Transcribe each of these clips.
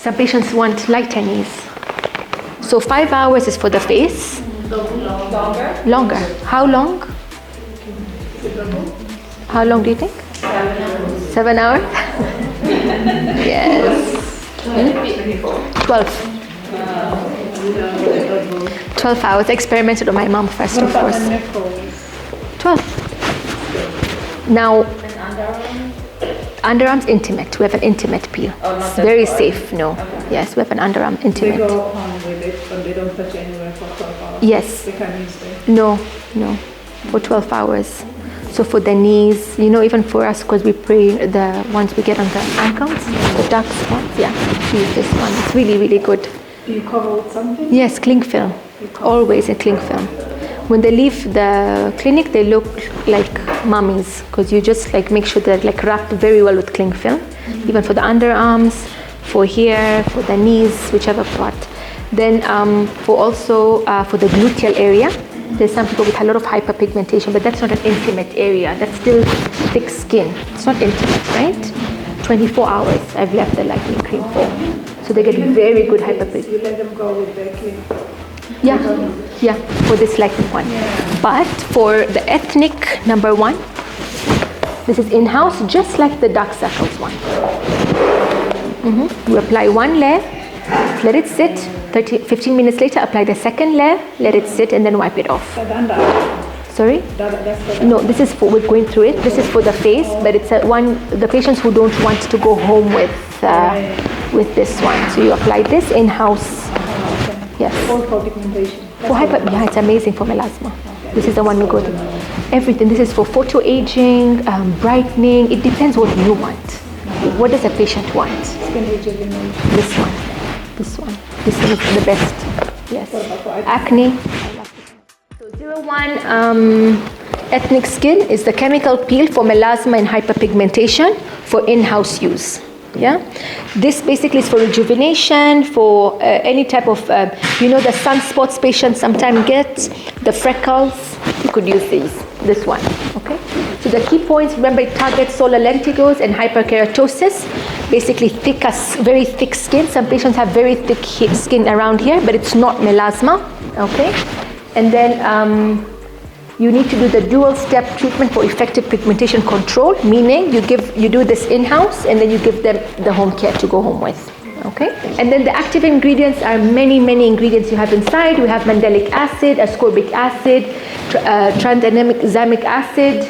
Some patients want lighter knees. So 5 hours is for the face. Longer? Longer. How long? How long do you think? 7 hours. 7 hours? Yes. 12. 12 hours. I experimented on my mom first, of course. 12. Now, underarms intimate. We have an intimate peel. It's very safe. No. Okay. Yes, we have an underarm intimate. They go on with it, but they don't touch anywhere for 12 hours. Yes. They can use it. No. For 12 hours. So for the knees, even for us, because we pray the ones we get on the ankles, the dark spots, we use this one. It's really, really good. Do you cover with something? Yes, cling film. Always a cling film. When they leave the clinic, they look like mummies, because you just make sure they're wrapped very well with cling film, even for the underarms, for here, for the knees, whichever part. Then for the gluteal area, there's some people with a lot of hyperpigmentation, but that's not an intimate area. That's still thick skin. It's not intimate, right? 24 hours I've left the lightening cream for. So they get very good hyperpigmentation. You let them go with their clinic. Yeah, for this lightning one. Yeah. But for the ethnic number 1, this is in-house, just like the dark circles one. You apply one layer, let it sit. 15 minutes later, apply the second layer, let it sit, and then wipe it off. Sorry? No, this is for, we're going through it. This is for the face, but it's the patients who don't want to go home with this one. So you apply this in-house. Yes. For pigmentation. It's amazing for melasma. This is the one we go to. Everything. This is for photo aging, brightening. It depends what you want. What does a patient want? Skin rejuvenation. This one. This one is the best. Yes. Acne. So 01 ethnic skin is the chemical peel for melasma and hyperpigmentation for in-house use. Yeah, this basically is for rejuvenation, for any type of, the sunspots patients sometimes get, the freckles. You could use this one. Okay. So the key points, remember, it targets solar lentigos and hyperkeratosis. Basically, very thick skin. Some patients have very thick skin around here, but it's not melasma. Okay, and then you need to do the dual-step treatment for effective pigmentation control, meaning you do this in-house and then you give them the home care to go home with. Okay, and then the active ingredients are many ingredients you have inside. We have mandelic acid, ascorbic acid, tranexamic acid,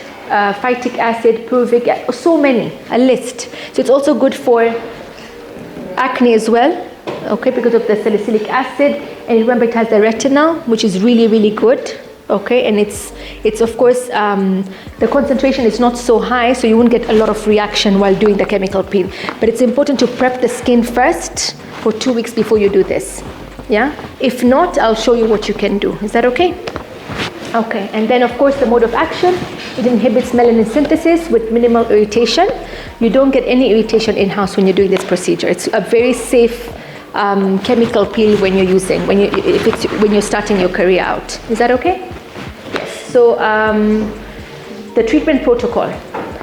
phytic acid, pyruvic acid, so many, a list. So it's also good for acne as well, okay, because of the salicylic acid. And remember, it has the retinol, which is really good. Okay, and it's of course the concentration is not so high, so you won't get a lot of reaction while doing the chemical peel. But it's important to prep the skin first for 2 weeks before you do this. Yeah. If not, I'll show you what you can do. Is that okay? Okay. And then of course the mode of action. It inhibits melanin synthesis with minimal irritation. You don't get any irritation in-house when you're doing this procedure. It's a very safe chemical peel when you're when you're starting your career out. Is that okay? Yes. So the treatment protocol.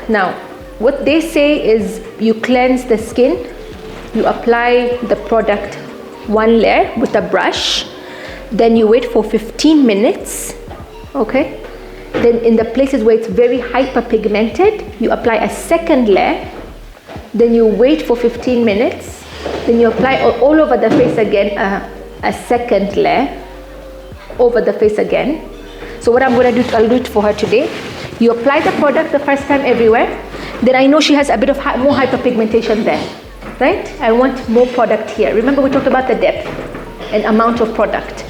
Now, what they say is you cleanse the skin, you apply the product 1 layer with a brush, then you wait for 15 minutes. Okay. Then in the places where it's very hyperpigmented, you apply a second layer. Then you wait for 15 minutes. Then you apply all over the face again, a second layer over the face again. So what I'm going to do, I'll do it for her today. You apply the product the first time everywhere. Then I know she has a bit of more hyperpigmentation there, right? I want more product here. Remember we talked about the depth and amount of product.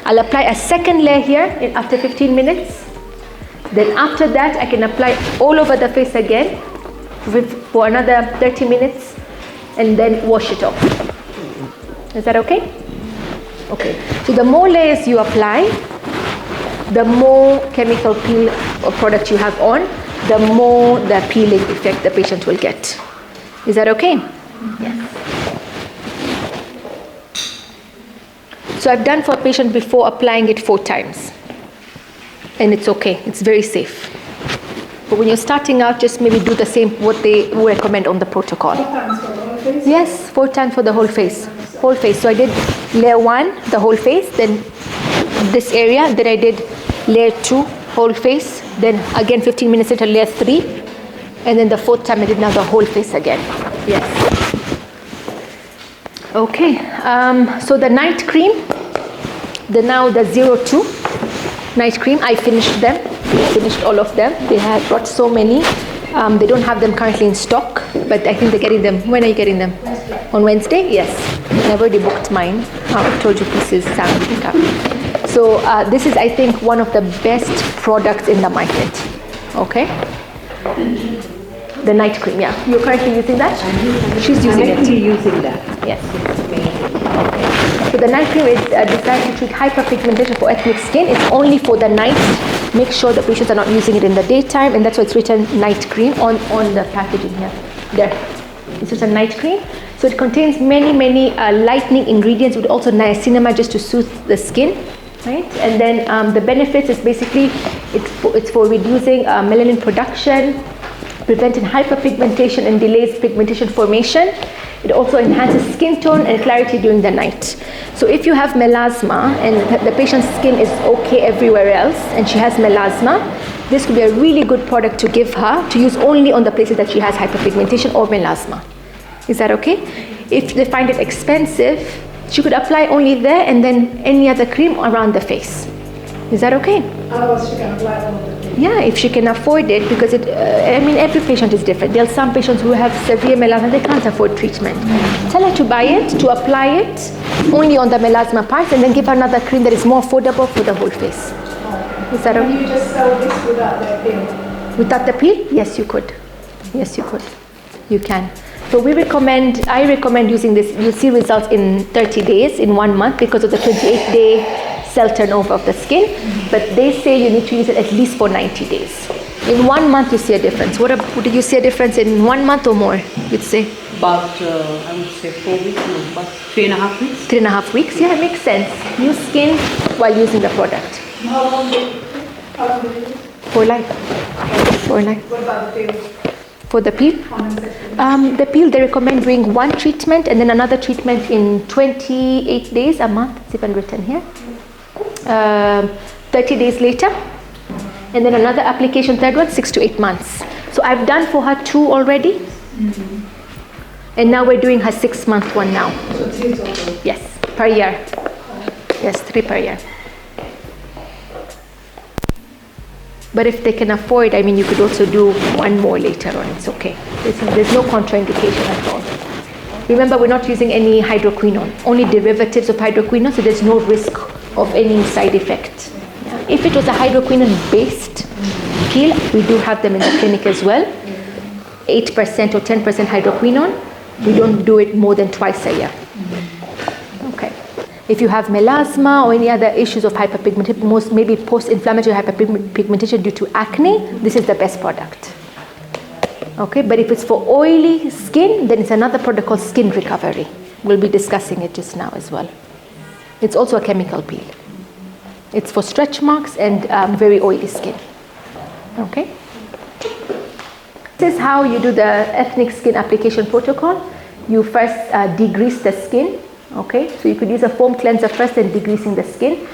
I'll apply a second layer here after 15 minutes. Then after that, I can apply all over the face again for another 30 minutes. And then wash it off. Is that okay? Okay. So the more layers you apply, the more chemical peel or product you have on, the more the peeling effect the patient will get. Is that okay? Yes. So I've done for a patient before applying it 4 times. And it's okay. It's very safe. But when you're starting out, just maybe do the same what they recommend on the protocol. 4 times for both? face? Yes, 4 times for the whole face. Whole face. So I did layer 1, the whole face, then this area, then I did layer 2, whole face, then again 15 minutes later layer 3, and then the 4th time I did now the whole face again. Yes. Okay, so the night cream, the 02 night cream, I finished them. Finished all of them. They had brought so many. They don't have them currently in stock, but I think they're getting them. When are you getting them? Wednesday. On Wednesday? Yes. I've already booked mine. I told you pieces sound pick up. So this is, I think, one of the best products in the market. Okay? The night cream, yeah. You're currently using that? She's using it. using that. Yes. Okay. So the night cream is designed to treat hyperpigmentation for ethnic skin. It's only for the night. Make sure the patients are not using it in the daytime, and that's why it's written night cream on the packaging here. There. It's just a night cream. So it contains many lightening ingredients with also niacinamide just to soothe the skin. Right? And then the benefits is basically it's for reducing melanin production, preventing hyperpigmentation and delays pigmentation formation. It also enhances skin tone and clarity during the night. So if you have melasma and the patient's skin is okay everywhere else and she has melasma, this could be a really good product to give her to use only on the places that she has hyperpigmentation or melasma. Is that okay? If they find it expensive, she could apply only there and then any other cream around the face. Is that okay? Otherwise, she can apply all of the things. Yeah, if she can afford it, because every patient is different. There are some patients who have severe melasma, they can't afford treatment. Tell her to buy it, to apply it only on the melasma part, and then give her another cream that is more affordable for the whole face. Is that Can okay? you just sell this without the peel? Without the peel? Yes, you could. Yes, you could. You can. So I recommend using this. You'll see results in 30 days, in 1 month, because of the 28-day cell turnover of the skin. But they say you need to use it at least for 90 days. In 1 month, you see a difference. Did you see a difference in 1 month or more, you'd say? About, I would say 4 weeks, no, but 3.5 weeks. 3.5 weeks? Yeah, it makes sense. New skin while using the product. How long do you use? For life. For life. What about the peel? For the peel? The peel, they recommend doing 1 treatment and then another treatment in 28 days, a month. It's even written here. 30 days later. And then another application, third one, 6 to 8 months. So I've done for her 2 already. And now we're doing her 6-month one now. So 3 total. Yes, per year. Yes, 3 per year. But if they can afford, I mean, you could also do 1 more later on. It's okay. There's no contraindication at all. Remember, we're not using any hydroquinone, only derivatives of hydroquinone, so there's no risk of any side effect. Yeah. If it was a hydroquinone-based peel, we do have them in the clinic as well. 8% or 10% hydroquinone. We don't do it more than twice a year. Okay. If you have melasma or any other issues of hyperpigmentation, maybe post-inflammatory hyperpigmentation due to acne, this is the best product. Okay, but if it's for oily skin, then it's another product called Skin Recovery. We'll be discussing it just now as well. It's also a chemical peel. It's for stretch marks and very oily skin. Okay. This is how you do the ethnic skin application protocol. You first degrease the skin. Okay, so you could use a foam cleanser first and degreasing the skin.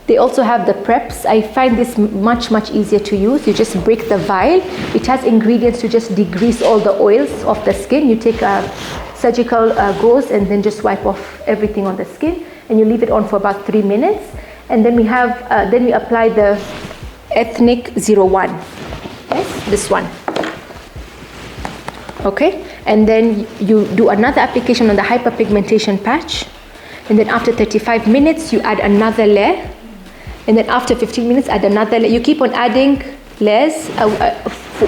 They also have the preps. I find this much easier to use. You just break the vial. It has ingredients to just degrease all the oils off the skin. You take a surgical gauze and then just wipe off everything on the skin, and you leave it on for about 3 minutes. And then we have, then we apply the Ethnic 01. Yes, this one. Okay, and then you do another application on the hyperpigmentation patch, and then after 35 minutes you add another layer, and then after 15 minutes add another layer. You keep on adding layers.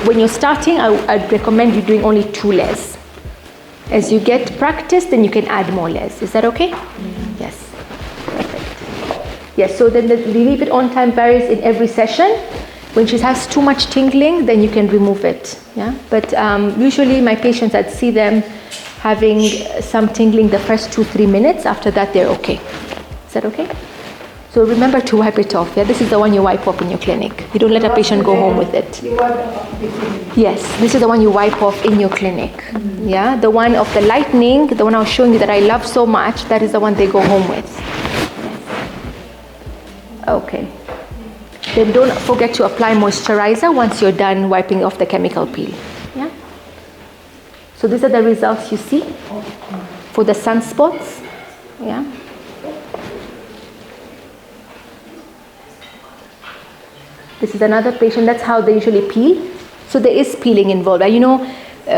When you're starting, I'd recommend you doing only 2 layers. As you get practice, then you can add more layers. Is that okay? Yes, perfect. Yes, so then the leave it on time varies in every session. When she has too much tingling, then you can remove it. Yeah, but usually my patients, I'd see them having some tingling the first 2-3 minutes. After that, they're okay. Is that okay? So remember to wipe it off. Yeah, this is the one you wipe off in your clinic. You don't let a patient go home with it. You wipe it off the clinic. Yes, this is the one you wipe off in your clinic. Yeah, the one of the lightning, the one I was showing you that I love so much, that is the one they go home with. Okay. Then don't forget to apply moisturizer once you're done wiping off the chemical peel. Yeah. So these are the results you see for the sunspots. Yeah. This is another patient. That's how they usually peel. So there is peeling involved. You know,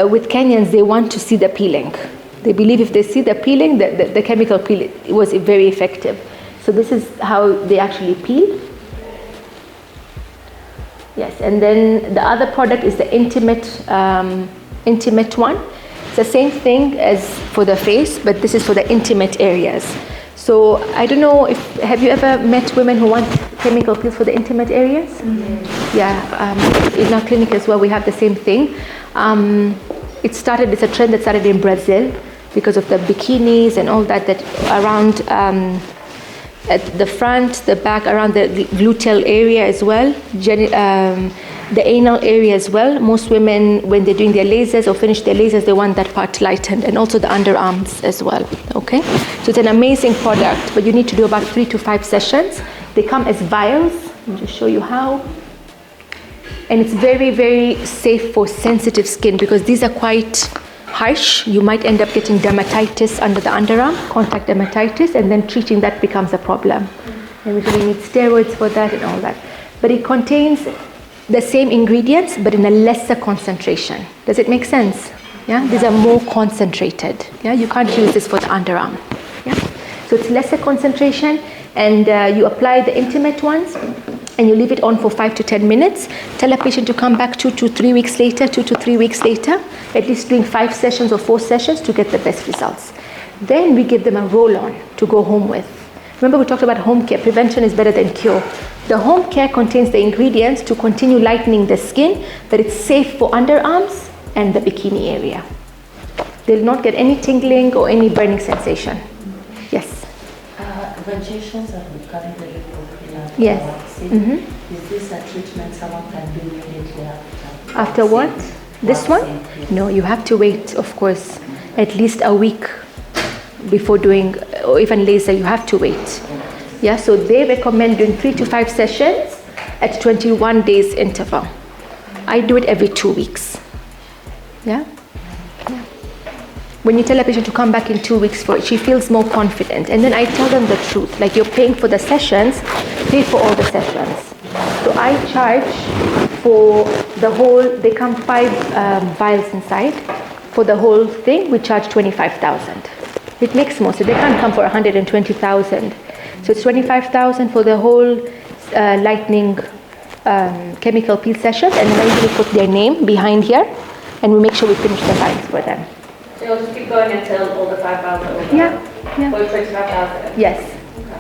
with Kenyans, they want to see the peeling. They believe if they see the peeling, the chemical peel was very effective. So this is how they actually peel. Yes, and then the other product is the intimate one. It's the same thing as for the face, but this is for the intimate areas. So I don't know have you ever met women who want chemical peels for the intimate areas? Mm-hmm. Yeah, in our clinic as well, we have the same thing. It's a trend that started in Brazil because of the bikinis and all that around at the front, the back, around the gluteal area as well, the anal area as well. Most women, when they're doing their lasers or finish their lasers, they want that part lightened, and also the underarms as well. Okay, so it's an amazing product, but you need to do about 3 to 5 sessions. They come as vials. I'll just show you how. And it's very, very safe for sensitive skin because these are quite harsh. You might end up getting dermatitis under the underarm, contact dermatitis, and then treating that becomes a problem. And we usually need steroids for that and all that. But it contains the same ingredients, but in a lesser concentration. Does it make sense? Yeah, these are more concentrated. Yeah, you can't use this for the underarm. Yeah, so it's lesser concentration, and you apply the intimate ones, and you leave it on for 5 to 10 minutes. Tell a patient to come back 2 to 3 weeks later, at least doing 5 sessions or 4 sessions to get the best results. Then we give them a roll-on to go home with. Remember we talked about home care. Prevention is better than cure. The home care contains the ingredients to continue lightening the skin, that it's safe for underarms and the bikini area. They'll not get any tingling or any burning sensation. Yes? Advantages of currently popular Yes. waxing. Mm-hmm. Is this a treatment someone can do immediately after? After what? This one? Waxing, yes. No, you have to wait, of course, at least a week before doing, or even laser, you have to wait. Yeah, so they recommend doing 3 to 5 sessions at 21 days interval. I do it every 2 weeks. Yeah? Yeah. When you tell a patient to come back in 2 weeks for it, she feels more confident. And then I tell them the truth, like you're paying for the sessions, pay for all the sessions. So I charge for the whole, they come 5 vials inside. For the whole thing, we charge 25,000. It makes more, so they can't come for 120,000. So it's 25,000 for the whole lightning chemical peel session, and then I usually put their name behind here, and we make sure we finish the lines for them. So you'll just keep going until all the 5,000 are over? Yeah. Or 25,000? Yes,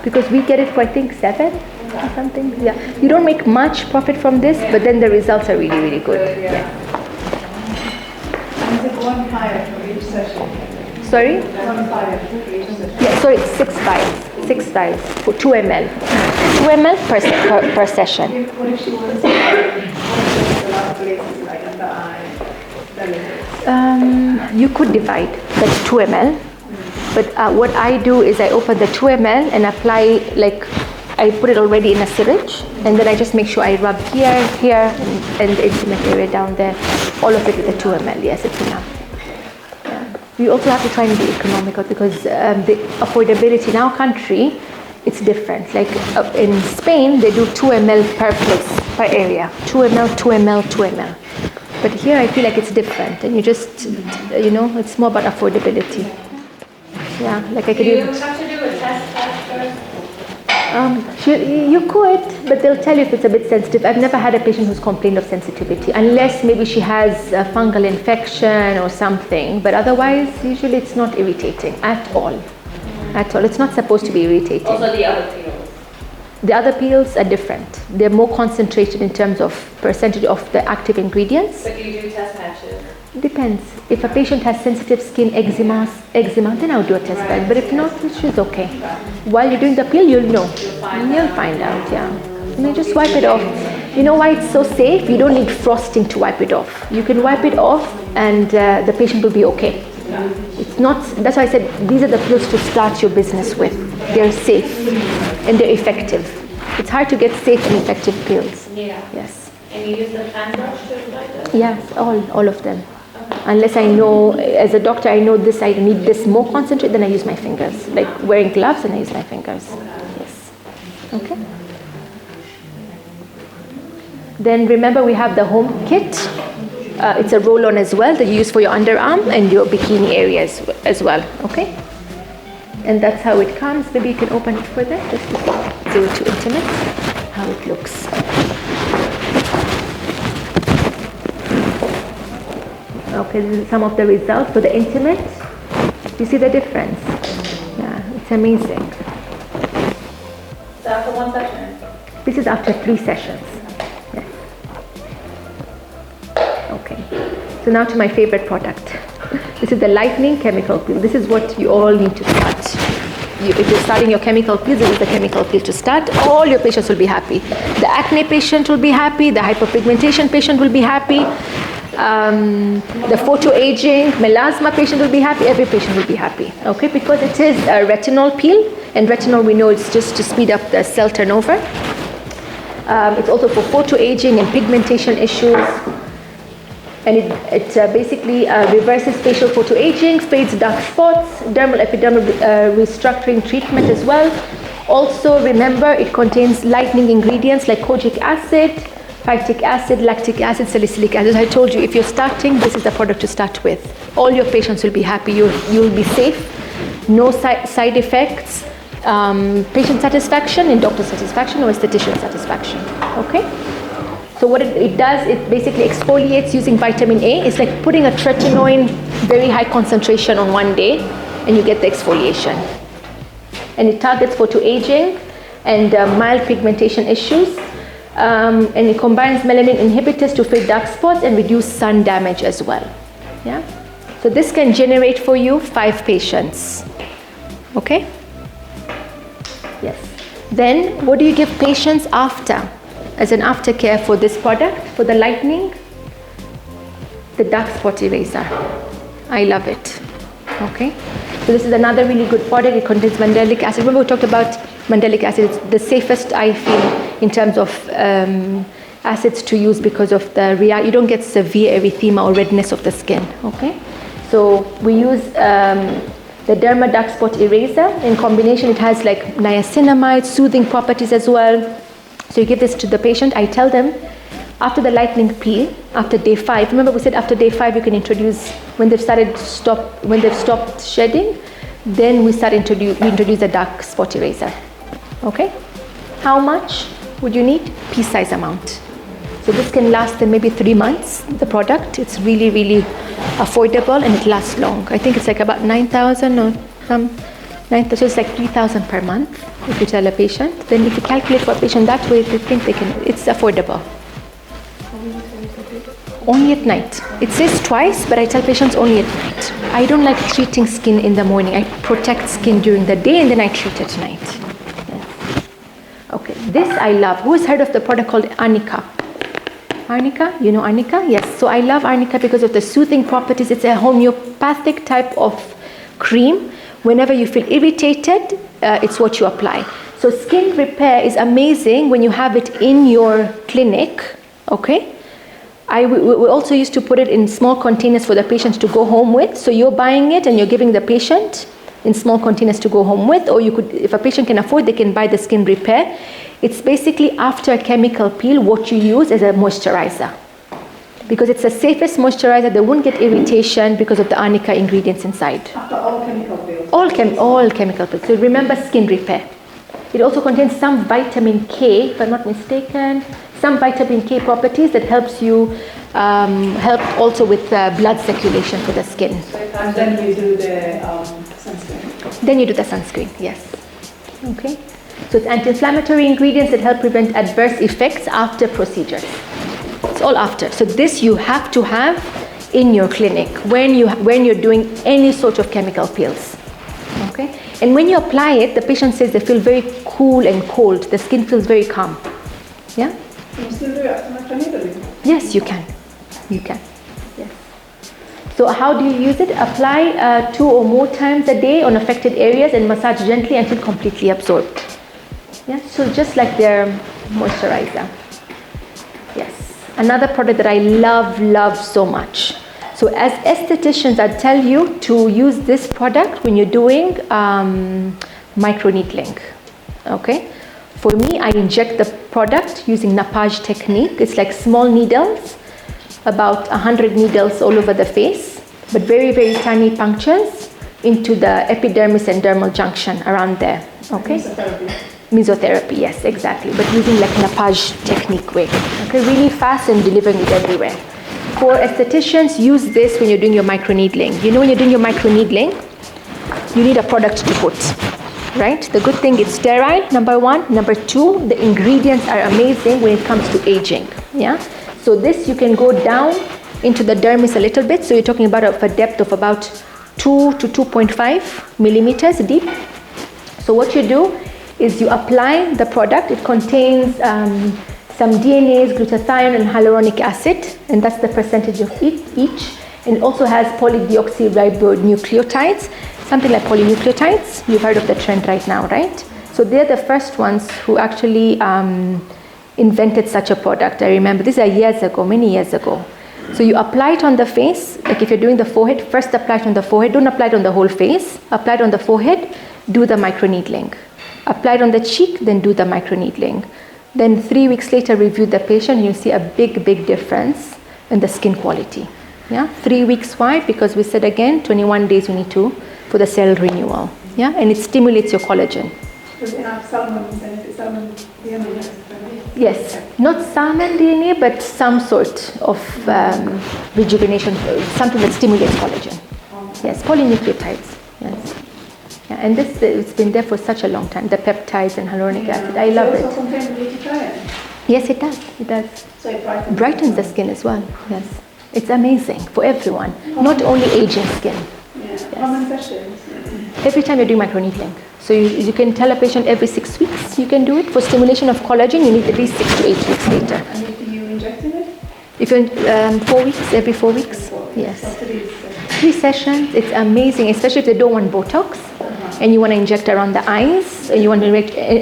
because we get it for I think 7 or something. Yeah, you don't make much profit from this, but then the results are really, really good. Yeah. And is it one higher for each session? Sorry? One higher for each session? Yeah, sorry, it's 6 vials. 6 vials for 2 ml. 2 ml per session. What if she wants to a lot of places like under eye, the lips? You could divide that 2 ml, but what I do is I open the 2 ml and apply, like I put it already in a syringe, and then I just make sure I rub here, and the intimate area down there, all of it with the 2 ml. Yes, it's enough. We also have to try and be economical because the affordability in our country, it's different. Like in Spain, they do 2 ml per place, per area. 2 ml, 2 ml, 2 ml. But here I feel like it's different, and you just, it's more about affordability. Yeah, like I could Do you even... have to do a test first? You could, but they'll tell you if it's a bit sensitive. I've never had a patient who's complained of sensitivity, unless maybe she has a fungal infection or something. But otherwise, usually it's not irritating at all. At all. It's not supposed to be irritating. Also the other peels? The other peels are different. They're more concentrated in terms of percentage of the active ingredients. But do you do test patches? Depends. If a patient has sensitive skin, eczema, then I'll do a test bed. But if not, she's okay. While you're doing the peel, you'll know. You'll find out, yeah. Just wipe it off. You know why it's so safe? You don't need frosting to wipe it off. You can wipe it off and the patient will be okay. It's not, that's why I said these are the pills to start your business with. They're safe and they're effective. It's hard to get safe and effective pills. Yeah. Yes. And you use the fan brush to apply that? Yes, all of them. Unless I know, as a doctor, I know this, I need this more concentrate, then I use my fingers. Like wearing gloves and I use my fingers. Yes. Okay. Then remember we have the home kit. It's a roll-on as well that you use for your underarm and your bikini areas as well. Okay. And that's how it comes. Maybe you can open it further just to see 0 to intimate how it looks. Okay, this is some of the results for the intimate. You see the difference? Yeah, it's amazing. So after one session? This is after 3 sessions. Yes. Okay. So now to my favorite product. This is the lightening chemical peel. This is what you all need to start. If you're starting your chemical peel, this is the chemical peel to start. All your patients will be happy. The acne patient will be happy. The hyperpigmentation patient will be happy. The photoaging, melasma patient will be happy. Every patient will be happy. Okay, because it is a retinol peel, and retinol we know it's just to speed up the cell turnover. It's also for photoaging and pigmentation issues. And it basically reverses facial photoaging, fades dark spots, dermal epidermal restructuring treatment as well. Also, remember, it contains lightening ingredients like kojic acid, phytic acid, lactic acid, salicylic acid. As I told you, if you're starting, this is the product to start with. All your patients will be happy. You'll be safe. No side effects. Patient satisfaction and doctor satisfaction or esthetician satisfaction. Okay? So what it does, it basically exfoliates using vitamin A. It's like putting a tretinoin, very high concentration on one day, and you get the exfoliation. And it targets photoaging and mild pigmentation issues. And it combines melanin inhibitors to fade dark spots and reduce sun damage as well. Yeah. So this can generate for you 5 patients. Okay? Yes. Then what do you give patients after? As an aftercare for this product, for the lightening, the dark spot eraser. I love it. Okay? So this is another really good product. It contains mandelic acid. Remember we talked about mandelic acid. It's the safest, I feel, in terms of acids to use because of the you don't get severe erythema or redness of the skin. Okay? So we use the Derma Dark Spot Eraser. In combination, it has like niacinamide, soothing properties as well. So you give this to the patient. I tell them after the lightening peel, after day 5. Remember we said after day 5 you can introduce when they've stopped shedding. Then we introduce the dark spot eraser. Okay? How much would you need? Pea-size amount. So this can last them maybe 3 months. The product, it's really, really affordable and it lasts long. I think it's like about 9,000 or some. So it's like 3,000 per month if you tell a patient. Then if you calculate for a patient that way, they think they can. It's affordable. Only at night. It says twice, but I tell patients only at night. I don't like treating skin in the morning. I protect skin during the day and then I treat at night. Yes. Okay, this I love. Who has heard of the product called Arnica? Arnica? You know Arnica? Yes. So I love Arnica because of the soothing properties. It's a homeopathic type of cream. Whenever you feel irritated, it's what you apply. So skin repair is amazing when you have it in your clinic, okay? We also used to put it in small containers for the patients to go home with. So you're buying it and you're giving the patient in small containers to go home with, or you could, if a patient can afford, they can buy the skin repair. It's basically after a chemical peel, what you use as a moisturizer. Because it's the safest moisturizer, they won't get irritation because of the Arnica ingredients inside. After all chemical pills? All chemical pills. So remember skin repair. It also contains some vitamin K, if I'm not mistaken, some vitamin K properties that helps you, help also with blood circulation for the skin. And then you do the sunscreen? Then you do the sunscreen, yes. Okay. So it's anti-inflammatory ingredients that help prevent adverse effects after procedures. It's all after. So this you have to have in your clinic when you're doing any sort of chemical peels. Okay? And when you apply it, the patient says they feel very cool and cold. The skin feels very calm. Yeah? Can you still do it after microneedling? Yes, you can. You can. Yes. So how do you use it? Apply 2 or more times a day on affected areas and massage gently until completely absorbed. Yeah. So just like their moisturizer. Yes. Another product that I love so much. So as estheticians, I tell you to use this product when you're doing microneedling. Okay. For me, I inject the product using nappage technique. It's like small needles, about 100 needles all over the face, but very, very tiny punctures into the epidermis and dermal junction around there. Okay? Mesotherapy, yes, exactly. But using like nappage technique way. Okay, really fast and delivering it everywhere. For estheticians, use this when you're doing your microneedling. You know, when you're doing your microneedling, you need a product to put. Right? The good thing it's sterile, number 1. Number 2, the ingredients are amazing when it comes to aging. Yeah? So this you can go down into the dermis a little bit. So you're talking about a depth of about 2 to 2.5 millimeters deep. So what you do is you apply the product. It contains some DNAs, glutathione and hyaluronic acid, and that's the percentage of each. And it also has polydeoxyribonucleotides, something like polynucleotides. You've heard of the trend right now, right? So they're the first ones who actually invented such a product. I remember these are years ago, many years ago. So you apply it on the face, like if you're doing the forehead, first apply it on the forehead. Don't apply it on the whole face. Apply it on the forehead, do the microneedling. Apply it on the cheek, then do the microneedling. Then 3 weeks later, review the patient, and you'll see a big difference in the skin quality. Yeah, 3 weeks. Why? Because we said again, 21 days you need to for the cell renewal. Yeah, and it stimulates your collagen. Does it have salmon DNA? Yes, not salmon DNA, but some sort of rejuvenation, something that stimulates collagen. Yes, polynucleotides. Yes. Yeah, and this it's been there for such a long time. The peptides and hyaluronic acid. I love it. It also contains glutathione. Yes, it does. It does. So it brightens. Brightens the skin as well. Yes, it's amazing for everyone, not only aging skin. Yeah. How many sessions? Every time you do microneedling. So you can tell a patient every 6 weeks you can do it. For stimulation of collagen, you need at least 6 to 8 weeks later. And if you injecting it? If you're 4 weeks, every 4 weeks. Yes. 3 sessions. It's amazing, especially if they don't want Botox and you want to inject around the eyes, and you want to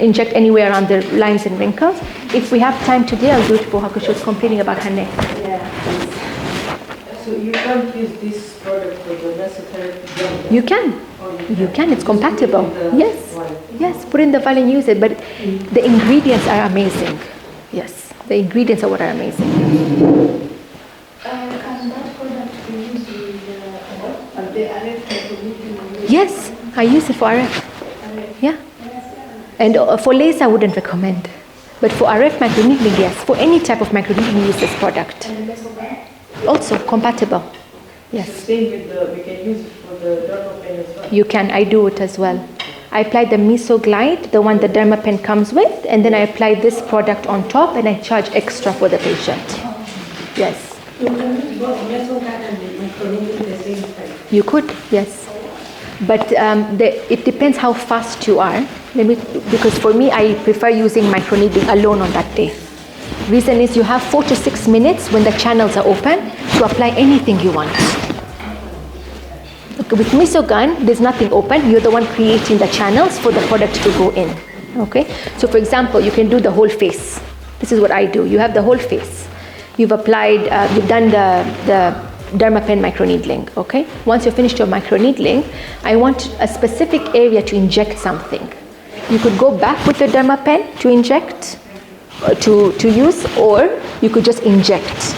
inject anywhere around the lines and wrinkles. If we have time today, I'll do it for her because she was complaining about her neck. Yeah. So you can't use this product for the mesotherapy? You can. You can. It's compatible. Yes. Yes. Put in the vial and use it. But the ingredients are amazing. Yes. The ingredients are what are amazing. Can that product be used with the RF microneedling? Yes. I use it for RF. Yeah. And for laser, I wouldn't recommend. But for RF microneedling, yes. For any type of microneedling, use this product. And mesoderm? Also compatible. Yes. Same with we can use it for the dermapen as well. You can. I do it as well. I apply the Meso Glide, the one the dermapen comes with, and then I apply this product on top, and I charge extra for the patient. Yes. You can use both mesoderm and microneedling at the same time. You could, yes. But it depends how fast you are. Because for me, I prefer using microneedling alone on that day. Reason is you have 4 to 6 minutes when the channels are open to apply anything you want. Okay, with Mesogun, there's nothing open. You're the one creating the channels for the product to go in. Okay. So for example, you can do the whole face. This is what I do. You have the whole face. You've applied. You've done the dermapen microneedling. Okay. Once you've finished your microneedling, I want a specific area to inject something. You could go back with the dermapen to inject, to use, or you could just inject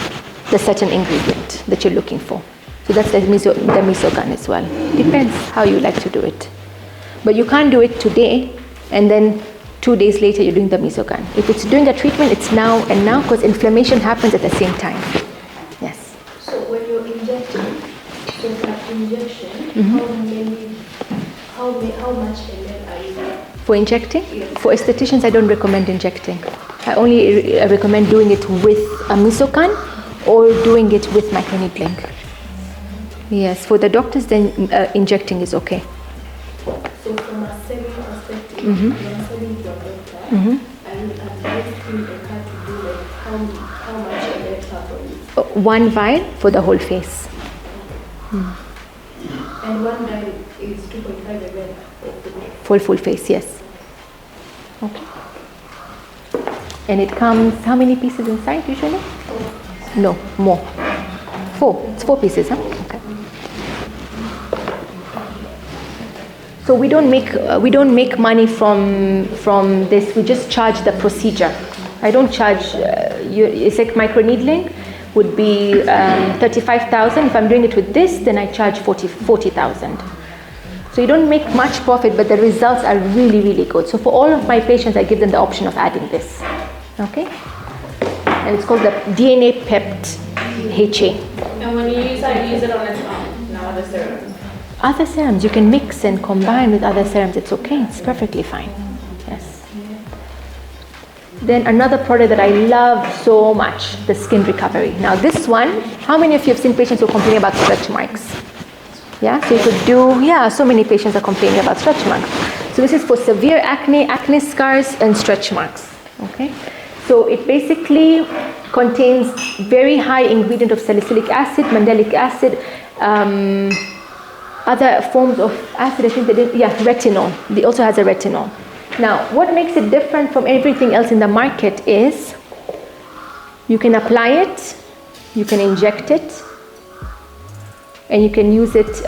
the certain ingredient that you're looking for. So that's the Mesogun as well. Depends how you like to do it. But you can't do it today and then 2 days later you're doing the Mesogun. If it's doing a treatment, it's now and now because inflammation happens at the same time. Yes. So when you're injecting, so that injection, how much ml are you doing? For injecting? For estheticians, I don't recommend injecting. I only recommend doing it with a Mesogun or doing it with microneedling. Yes, for the doctors, then injecting is okay. So from a selling perspective, when I'm selling to a doctor, I will advise him or her to do like how much I let her for it. One vial for the whole face. And one vial is 2.5 ml of the For full face, yes. Okay. And it comes, how many pieces inside usually? No, more. 4. It's 4 pieces, huh? Okay. So we don't make money from this. We just charge the procedure. I don't charge. It's like microneedling would be 35,000. If I'm doing it with this, then I charge 40,000. So you don't make much profit, but the results are really, really good. So for all of my patients, I give them the option of adding this. Okay? And it's called the DNA Pept HA. And when you use it on its own, not other serums. Other serums, you can mix and combine with other serums. It's okay. It's perfectly fine. Yes. Then another product that I love so much, the skin recovery. Now this one, how many of you have seen patients who complain about stretch marks? Yeah, so you could do, so many patients are complaining about stretch marks. So this is for severe acne, acne scars, and stretch marks. Okay, so it basically contains very high ingredient of salicylic acid, mandelic acid, other forms of acid, I think they did, retinol. It also has a retinol. Now, what makes it different from everything else in the market is you can apply it, you can inject it, and you can use it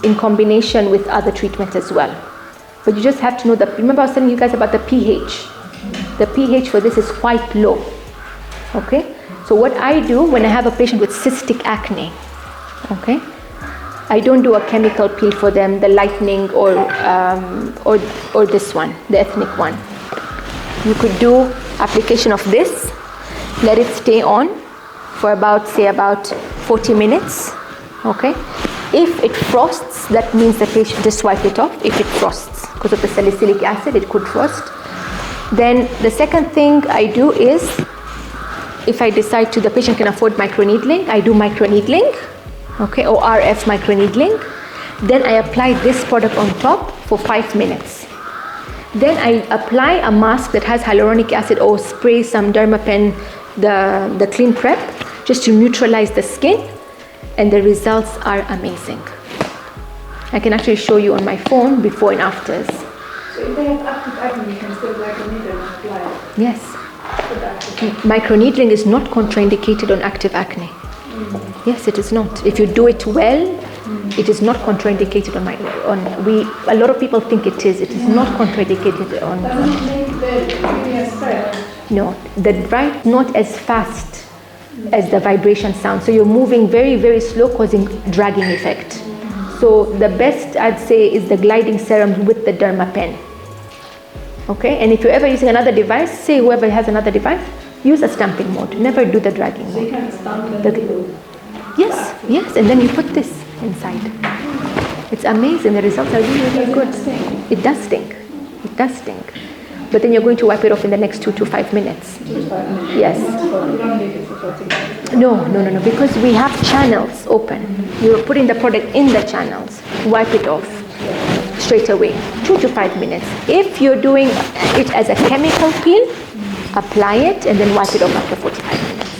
in combination with other treatment as well. But you just have to know remember I was telling you guys about the pH. The pH for this is quite low. Okay? So what I do when I have a patient with cystic acne, okay, I don't do a chemical peel for them, the lightening or this one, the ethnic one. You could do application of this, let it stay on for about 40 minutes. Okay, if it frosts, that means the patient just wipe it off. If it frosts, because of the salicylic acid, it could frost. Then the second thing I do is, if I decide the patient can afford microneedling, I do microneedling, okay, or RF microneedling. Then I apply this product on top for 5 minutes. Then I apply a mask that has hyaluronic acid or spray some Dermapen, the clean prep, just to neutralize the skin. And the results are amazing. I can actually show you on my phone before and afters. So if they have active acne, you can still microneedle and apply. Yes. Microneedling is not contraindicated on active acne. Yes, it is not. If you do it well, it is not contraindicated a lot of people think it is. It is not contraindicated on. Doesn't make the previous spread. No, the drive not as fast as the vibration sound. So you're moving very, very slow, causing dragging effect. So the best I'd say is the gliding serum with the Dermapen. Okay, and if you're ever using another device, say whoever has another device, use a stamping mode. Never do the dragging mode. So you can stamp the needle. Yes, and then you put this inside. It's amazing. The results are really, really good. It does stink. It does stink. But then you're going to wipe it off in the next 2 to 5 minutes. Yes. No, because we have channels open. You're putting the product in the channels. Wipe it off straight away. 2 to 5 minutes. If you're doing it as a chemical peel, apply it and then wipe it off after 45 minutes.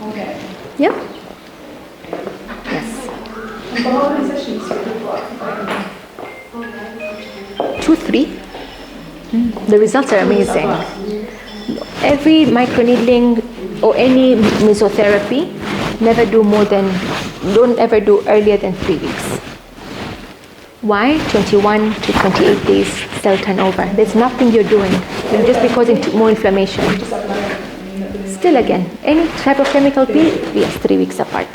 Okay. Yeah? Yes. And for how many sessions do you do? 2, 3. The results are amazing. Every microneedling or any mesotherapy, don't ever do earlier than 3 weeks. Why? 21 to 28 days cell turnover. There's nothing you're doing. You're just causing more inflammation. Still again, any type of chemical peel, yes, 3 weeks apart.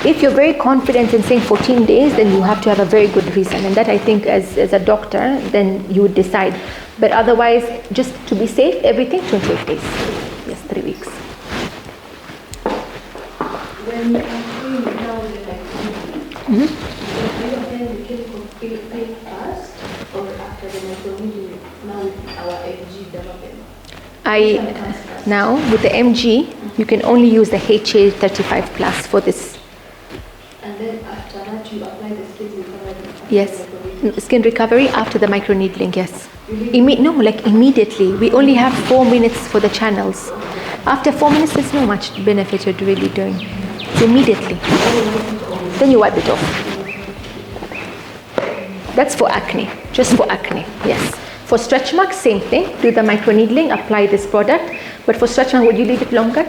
If you're very confident in saying 14 days, then you have to have a very good reason. And that I think as a doctor, then you would decide. But otherwise, just to be safe, everything 28 days. Yes, 3 weeks. When you clean it down with like do you apply the chemical peel first or after the microneedling now with our MG development? Now with the MG, you can only use the HA35 plus for this. And And then after that, you apply the skin recovery. Yes. Skin recovery after the microneedling, yes. Immediately. We only have 4 minutes for the channels. After 4 minutes, there's no much benefit you're really doing. It's immediately. Then you wipe it off. That's for acne, just for acne, yes. For stretch marks, same thing. Do the microneedling, apply this product. But for stretch marks, would you leave it longer?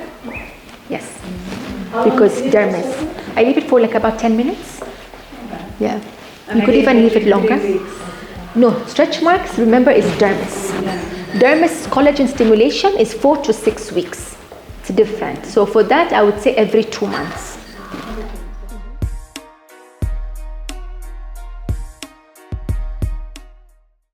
Yes. Because dermis. I leave it for like about 10 minutes. Yeah. You could even leave it longer. No, stretch marks, remember, is dermis. Dermis collagen stimulation is 4 to 6 weeks. It's different. So for that, I would say every 2 months.